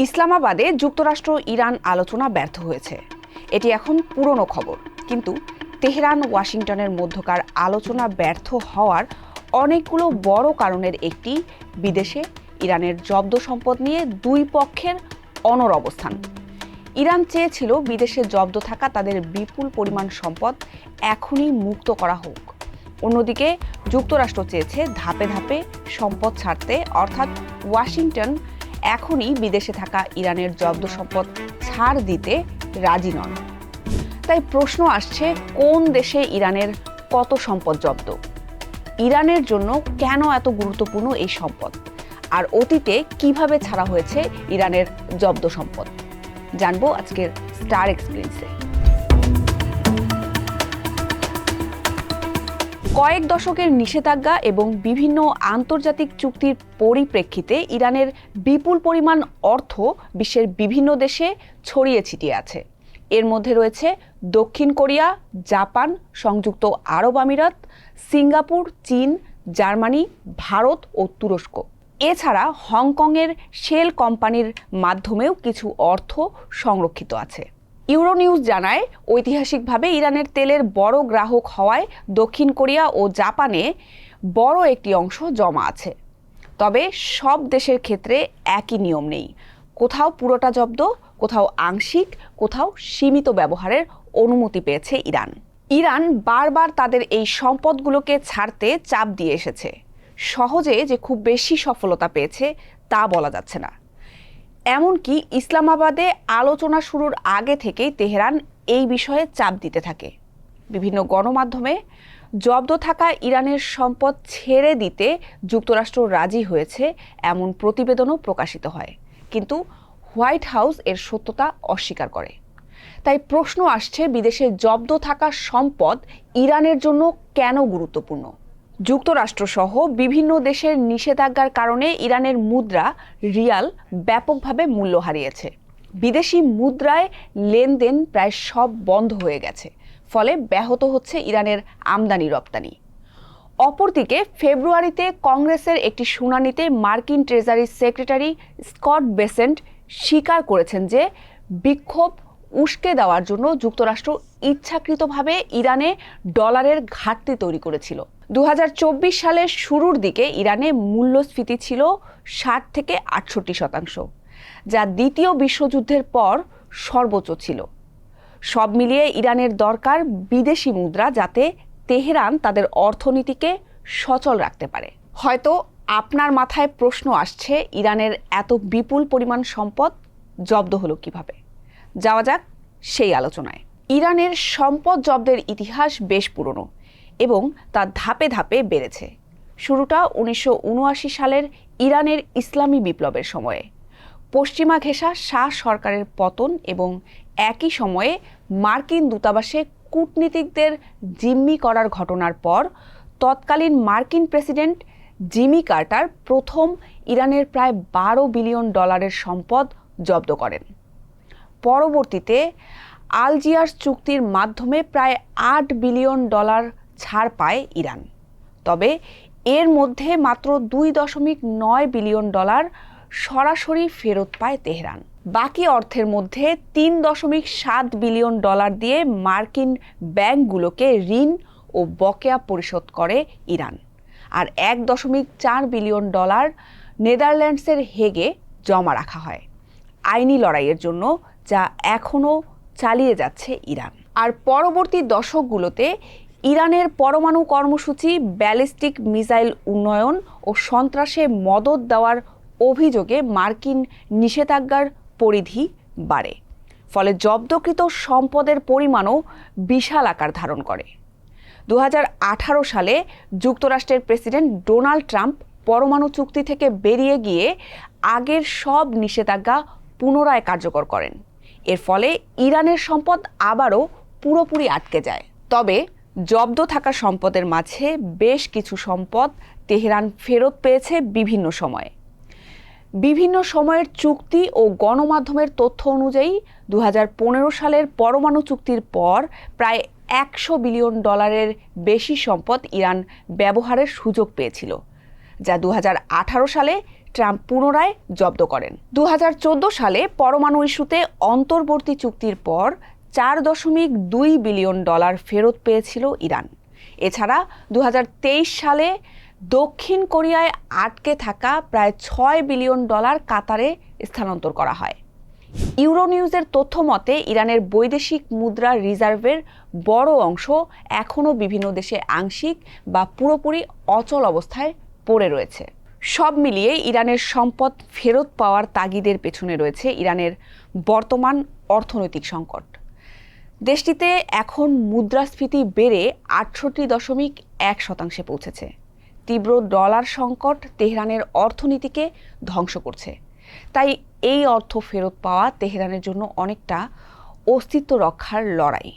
ইসলামাবাদে যুক্তরাষ্ট্র ইরান আলোচনা ব্যর্থ হয়েছে। এটি এখন পুরনো খবর, কিন্তু তেহরান ওয়াশিংটনের মধ্যকার আলোচনা ব্যর্থ হওয়ার অনেকগুলো বড় কারণের একটি বিদেশে ইরানের জব্দ সম্পদ নিয়ে দুই পক্ষের অনড় অবস্থান। ইরান চেয়েছিল বিদেশে জব্দ থাকা তাদের বিপুল পরিমাণ সম্পদ এখনই মুক্ত করা হোক। অন্যদিকে যুক্তরাষ্ট্র চেয়েছে ধাপে ধাপে সম্পদ ছাড়তে, অর্থাৎ ওয়াশিংটন এখনই বিদেশে থাকা ইরানের জব্দ সম্পদ ছাড় দিতে রাজি নন। তাই প্রশ্ন আসছে, কোন দেশে ইরানের কত সম্পদ জব্দ, ইরানের জন্য কেন এত গুরুত্বপূর্ণ এই সম্পদ, আর অতীতে কিভাবে ছাড়া হয়েছে ইরানের জব্দ সম্পদ, জানবো আজকের স্টার এক্সপ্লেন্সে। কয়েক দশকের নিষেধাজ্ঞা এবং বিভিন্ন আন্তর্জাতিক চুক্তির পরিপ্রেক্ষিতে ইরানের বিপুল পরিমাণ অর্থ বিশ্বের বিভিন্ন দেশে ছড়িয়ে ছিটিয়ে আছে। এর মধ্যে রয়েছে দক্ষিণ কোরিয়া, জাপান, সংযুক্ত আরব আমিরাত, সিঙ্গাপুর, চীন, জার্মানি, ভারত ও তুরস্ক। এছাড়া হংকংয়ের শেল কোম্পানির মাধ্যমেও কিছু অর্থ সংরক্ষিত আছে। ইউরোনিউজ জানায়, ঐতিহাসিকভাবে ইরানের তেলের বড় গ্রাহক হওয়ায় দক্ষিণ কোরিয়া ও জাপানে বড় একটি অংশ জমা আছে। তবে সব দেশের ক্ষেত্রে একই নিয়ম নেই। কোথাও পুরোটা জব্দ, কোথাও আংশিক, কোথাও সীমিত ব্যবহারের অনুমতি পেয়েছে ইরান। ইরান বারবার তাদের এই সম্পদগুলোকে ছাড়তে চাপ দিয়ে এসেছে। সহজে যে খুব বেশি সফলতা পেয়েছে তা বলা যাচ্ছে না। এমনকি ইসলামাবাদে আলোচনা শুরুর আগে থেকেই তেহরান এই বিষয়ে চাপ দিতে থাকে। বিভিন্ন গণমাধ্যমে জব্দ থাকা ইরানের সম্পদ ছেড়ে দিতে যুক্তরাষ্ট্র রাজি হয়েছে এমন প্রতিবেদনও প্রকাশিত হয়, কিন্তু হোয়াইট হাউস এর সত্যতা অস্বীকার করে। তাই প্রশ্ন আসছে, বিদেশে জব্দ থাকা সম্পদ ইরানের জন্য কেন গুরুত্বপূর্ণ? যুক্তরাষ্ট্রসহ বিভিন্ন দেশের নিষেধাজ্ঞার কারণে ইরানের মুদ্রা রিয়াল ব্যাপকভাবে মূল্য হারিয়েছে। বিদেশি মুদ্রায় লেনদেন প্রায় সব বন্ধ হয়ে গেছে, ফলে ব্যাহত হচ্ছে ইরানের আমদানি রপ্তানি। অপরদিকে ফেব্রুয়ারিতে কংগ্রেসের একটি শুনানিতে মার্কিন ট্রেজারি সেক্রেটারি স্কট বেসেন্ট স্বীকার করেছেন যে বিক্ষোভ উস্কে দেওয়ার জন্য যুক্তরাষ্ট্র ইচ্ছাকৃতভাবে ইরানে ডলারের ঘাটতি তৈরি করেছিল। 2024 সালের শুরুর দিকে ইরানে মূল্যস্ফীতি ছিল 60 থেকে 68%, যা দ্বিতীয় বিশ্বযুদ্ধের পর সর্বোচ্চ ছিল। সব মিলিয়ে ইরানের দরকার বিদেশি মুদ্রা, যাতে তেহরান তাদের অর্থনীতিকে সচল রাখতে পারে। হয়তো আপনার মাথায় প্রশ্ন আসছে, ইরানের এত বিপুল পরিমাণ সম্পদ জব্দ হলো কিভাবে? যাওয়া যাক সেই আলোচনায়। ইরানের সম্পদ জব্দের ইতিহাস বেশ পুরনো এবং তা ধাপে ধাপে বেড়েছে। শুরুটা 1979 সালের ইরানের ইসলামী বিপ্লবের সময়ে। পশ্চিমা ঘেঁষা শাহ সরকারের পতন এবং একই সময়ে মার্কিন দূতাবাসে কূটনীতিকদের জিম্মি করার ঘটনার পর তৎকালীন মার্কিন প্রেসিডেন্ট জিমি কার্টার প্রথম ইরানের প্রায় $12 বিলিয়ন সম্পদ জব্দ করেন। পরবর্তীতে আলজিয়ার্স চুক্তির মাধ্যমে প্রায় $8 বিলিয়ন ছাড় পায় ইরান। তবে এর মধ্যে মাত্র $2.9 বিলিয়ন সরাসরি ফেরত পায় তেহরান। বাকি অর্থের মধ্যে $3.7 বিলিয়ন দিয়ে মার্কিন ব্যাংকগুলোকে ঋণ ও বকেয়া পরিশোধ করে ইরান, আর $1.4 বিলিয়ন নেদারল্যান্ডসের হেগে জমা রাখা হয় আইনি লড়াইয়ের জন্য, যা এখনও চালিয়ে যাচ্ছে ইরান। আর পরবর্তী দশকগুলোতে ইরানের পরমাণু কর্মসূচি, ব্যালিস্টিক মিসাইল উন্নয়ন ও সন্ত্রাসে মদদ দেওয়ার অভিযোগে মার্কিন নিষেধাজ্ঞার পরিধি বাড়ে, ফলে জব্দকৃত সম্পদের পরিমাণও বিশাল আকার ধারণ করে। 2018 সালে যুক্তরাষ্ট্রের প্রেসিডেন্ট ডোনাল্ড ট্রাম্প পরমাণু চুক্তি থেকে বেরিয়ে গিয়ে আগের সব নিষেধাজ্ঞা পুনরায় কার্যকর করেন। এর ফলে ইরানের সম্পদ আবারও পুরোপুরি আটকে যায়। তবে জব্দ থাকা সম্পদের মাঝে বেশ কিছু সম্পদ তেহরান ফেরত পেয়েছে বিভিন্ন সময়ে। বিভিন্ন সময়ের চুক্তি ও গণমাধ্যমের তথ্য অনুযায়ী 2015 সালের পরমাণু চুক্তির পর প্রায় $100 বিলিয়ন বেশি সম্পদ ইরান ব্যবহারের সুযোগ পেয়েছিল, যা 2018 সালে ট্রাম্প পুনরায় জব্দ করেন। 2014 সালে পরমাণু ইস্যুতে অন্তর্বর্তী চুক্তির পর $4.2 বিলিয়ন ফেরত পেয়েছিল ইরান। এছাড়া 2023 সালে দক্ষিণ কোরিয়ায় আটকে থাকা প্রায় $6 বিলিয়ন কাতারে স্থানান্তর করা হয়। ইউরোনিউজের তথ্য মতে ইরানের বৈদেশিক মুদ্রা রিজার্ভের বড় অংশ এখনও বিভিন্ন দেশে আংশিক বা পুরোপুরি অচল অবস্থায় পড়ে রয়েছে। সব মিলিয়ে ইরানের সম্পদ ফেরত পাওয়ার তাগিদের পেছনে রয়েছে ইরানের বর্তমান অর্থনৈতিক সংকট। দেশটিতে এখন মুদ্রাস্ফীতি বেড়ে 68.1% পৌঁছেছে। তীব্র ডলার সংকট তেহরানের অর্থনীতিকে ধ্বংস করছে। তাই এই অর্থ ফেরত পাওয়া তেহরানের জন্য অনেকটা অস্তিত্ব রক্ষার লড়াই।